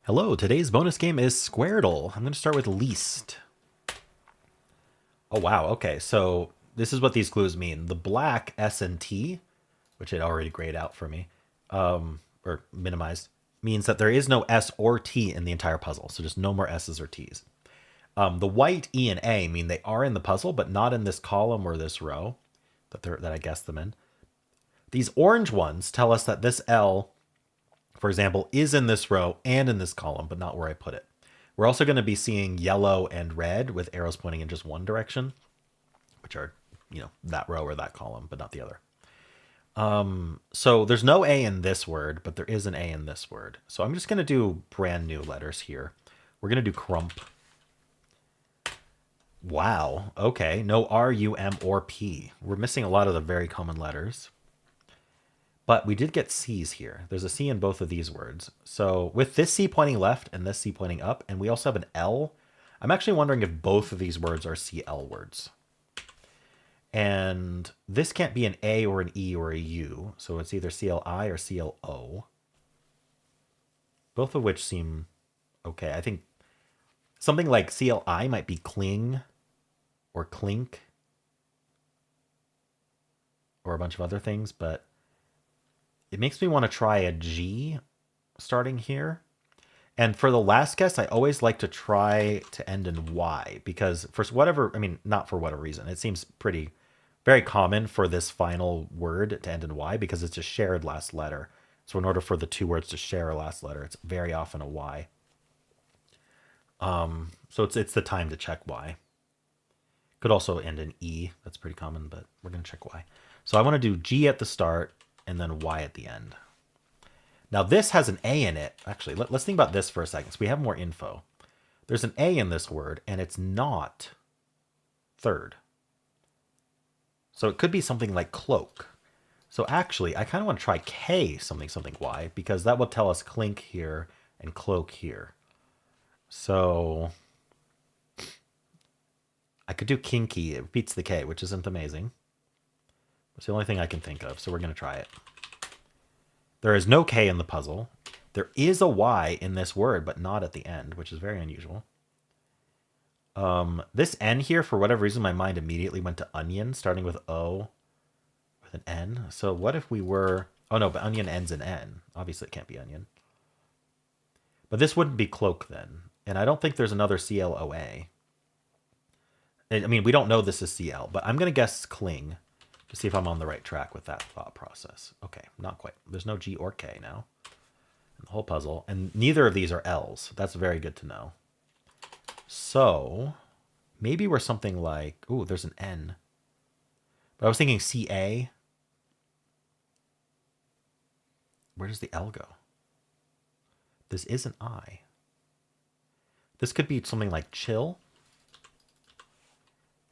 Hello, today's bonus game is Squardle. I'm going to start with least. Oh, wow. Okay, so this is what these clues mean. The black S and T, which it already grayed out for me, or minimized, means that there is no S or T in the entire puzzle. So just no more S's or T's. The white E and A mean they are in the puzzle, but not in this column or this row that I guessed them in. These orange ones tell us that this L, for example, is in this row and in this column, but not where I put it. We're also going to be seeing yellow and red with arrows pointing in just one direction, which are, that row or that column, but not the other. So there's no A in this word, but there is an A in this word. So I'm just going to do brand new letters here. We're going to do crump. Wow. Okay. No R, U, M, or P. We're missing a lot of the very common letters. But we did get C's here. There's a C in both of these words. So with this C pointing left and this C pointing up, and we also have an L, I'm actually wondering if both of these words are CL words. And this can't be an A or an E or a U. So it's either CLI or CLO. Both of which seem okay. I think something like CLI might be cling or clink or a bunch of other things, but it makes me want to try a G starting here. And for the last guess, I always like to try to end in Y because for whatever, not for whatever reason, it seems very common for this final word to end in Y because it's a shared last letter. So in order for the two words to share a last letter, it's very often a Y. So it's the time to check Y. Could also end in E. That's pretty common, but we're going to check Y. So I want to do G at the start and then Y at the end. Now this has an A in it. Actually, let's think about this for a second so we have more info. There's an A in this word and it's not third. So it could be something like cloak. So actually, I kind of want to try K something Y because that will tell us clink here and cloak here. So I could do kinky. It beats the K, which isn't amazing. It's the only thing I can think of, so we're going to try it. There is no K in the puzzle. There is a Y in this word, but not at the end, which is very unusual. This N here, for whatever reason, my mind immediately went to onion, starting with O with an N. So what if we were... Oh, no, but onion ends in N. Obviously, it can't be onion. But this wouldn't be cloak then. And I don't think there's another CLOA. We don't know this is CL, but I'm going to guess cling to see if I'm on the right track with that thought process. Okay, not quite. There's no G or K now in the whole puzzle, and neither of these are L's. That's very good to know. So maybe we're something like, ooh, there's an N. But I was thinking CA. Where does the L go? This is an I. This could be something like chill.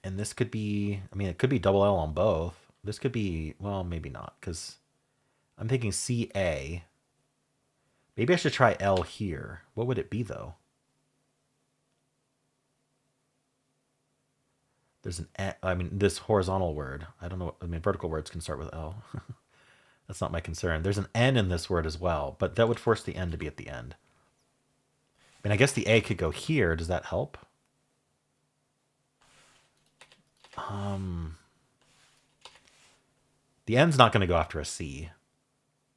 And this could be, it could be double L on both. This could be, well, maybe not, because I'm thinking CA. Maybe I should try L here. What would it be, though? There's this horizontal word. I don't know. Vertical words can start with L. That's not my concern. There's an N in this word as well, but that would force the N to be at the end. I guess the A could go here. Does that help? The N's not going to go after a C.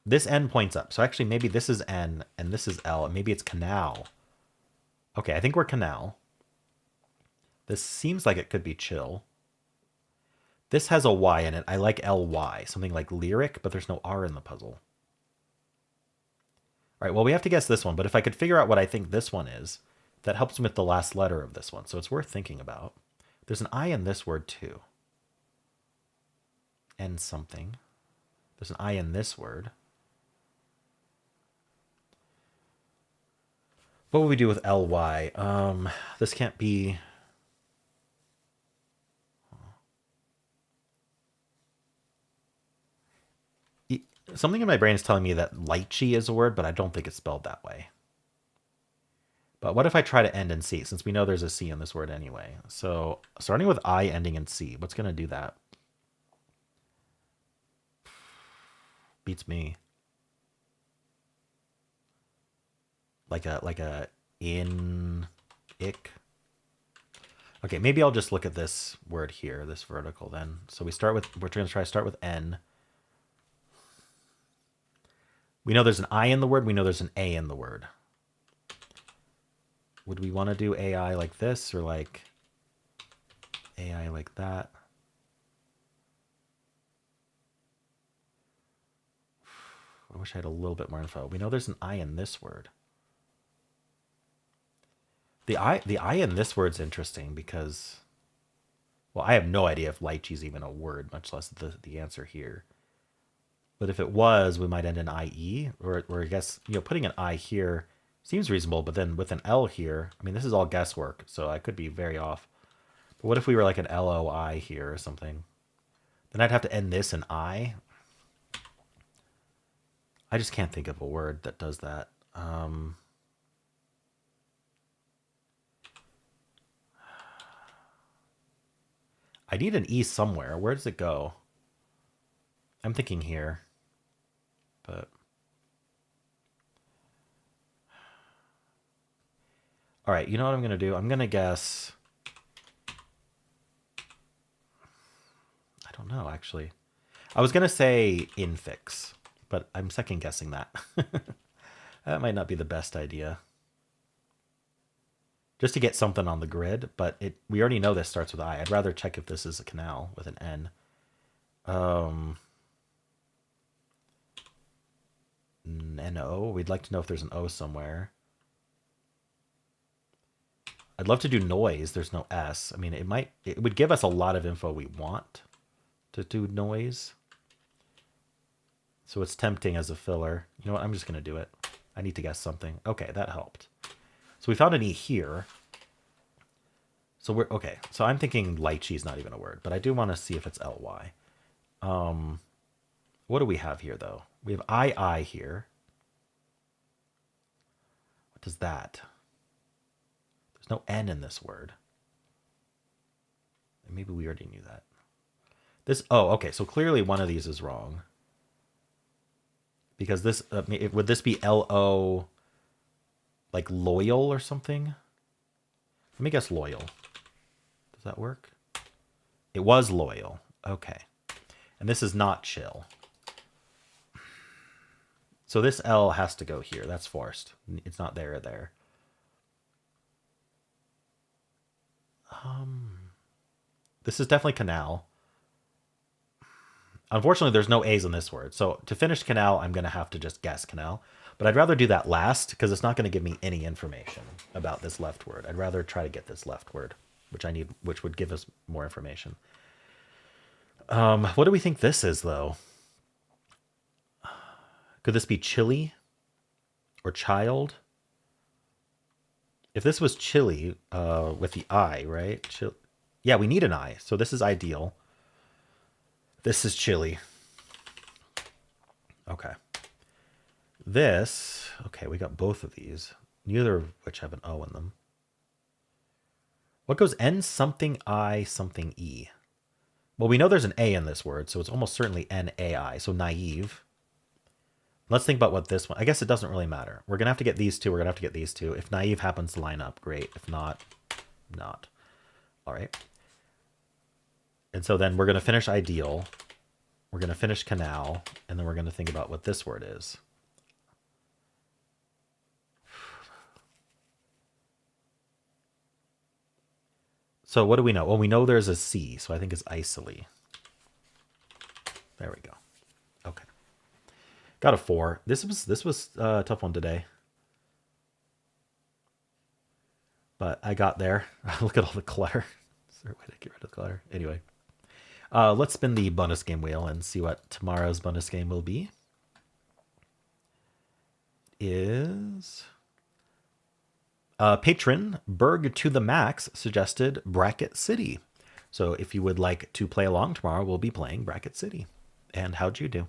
This N points up. So actually, maybe this is N and this is L, and maybe it's canal. Okay, I think we're canal. This seems like it could be chill. This has a Y in it. I like LY, something like lyric, but there's no R in the puzzle. All right, well, we have to guess this one, but if I could figure out what I think this one is, that helps me with the last letter of this one, so it's worth thinking about. There's an I in this word, too. And something. There's an I in this word. What would we do with LY? This can't be... Something in my brain is telling me that lychee is a word, but I don't think it's spelled that way. But what if I try to end in C, since we know there's a C in this word anyway? So starting with I ending in C, what's going to do that? Beats me. like a in ick. Okay, maybe I'll just look at this word here, this vertical then. So we're going to try to start with N. We know there's an I in the word. We know there's an A in the word. Would we want to do AI like this or like AI like that? I wish I had a little bit more info. We know there's an I in this word. The I in this word's interesting because, well, I have no idea if lychee is even a word, much less the answer here. But if it was, we might end in IE, or I guess, putting an I here seems reasonable, but then with an L here, I mean, this is all guesswork, so I could be very off. But what if we were like an LOI here or something? Then I'd have to end this in I. I just can't think of a word that does that. I need an E somewhere. Where does it go? I'm thinking here. But all right, you know what I'm going to do? I'm going to guess. I don't know, actually. I was going to say infix, but I'm second guessing that. That might not be the best idea. Just to get something on the grid, but we already know this starts with I. I'd rather check if this is a canal with an N. N-O. We'd like to know if there's an O somewhere. I'd love to do noise. There's no S. I mean, it would give us a lot of info we want to do noise. So it's tempting as a filler. You know what? I'm just going to do it. I need to guess something. Okay, that helped. So we found an E here. So we're okay. So I'm thinking lychee is not even a word, but I do want to see if it's LY. What do we have here though? We have II here. What does that? There's no N in this word. Maybe we already knew that. Okay. So clearly one of these is wrong. Because this, would this be LO like loyal or something? Let me guess loyal. Does that work? It was loyal. Okay. And this is not chill. So this L has to go here. That's forced. It's not there or there. This is definitely canal. Unfortunately, there's no A's in this word. So to finish canal, I'm going to have to just guess canal. But I'd rather do that last because it's not going to give me any information about this left word. I'd rather try to get this left word, which would give us more information. What do we think this is, though? Could this be chili or child? If this was chili with the I, right? Yeah, we need an I. So this is ideal. This is chili. Okay. Okay, we got both of these, neither of which have an O in them. What goes N something I something E? Well, we know there's an A in this word, so it's almost certainly NAI, so naive. Let's think about what this one, I guess it doesn't really matter. We're going to have to get these two. We're going to have to get these two. If naive happens to line up, great. If not, not. All right. And so then we're going to finish ideal. We're going to finish canal. And then we're going to think about what this word is. So what do we know? Well, we know there's a C, so I think it's isole. There we go. Okay. Got a 4. This was a tough one today. But I got there. Look at all the clutter. Is there a way to get rid of the clutter? Anyway. Let's spin the bonus game wheel and see what tomorrow's bonus game will be. Is patron Berg to the Max suggested Bracket City. So if you would like to play along tomorrow, we'll be playing Bracket City. And how'd you do?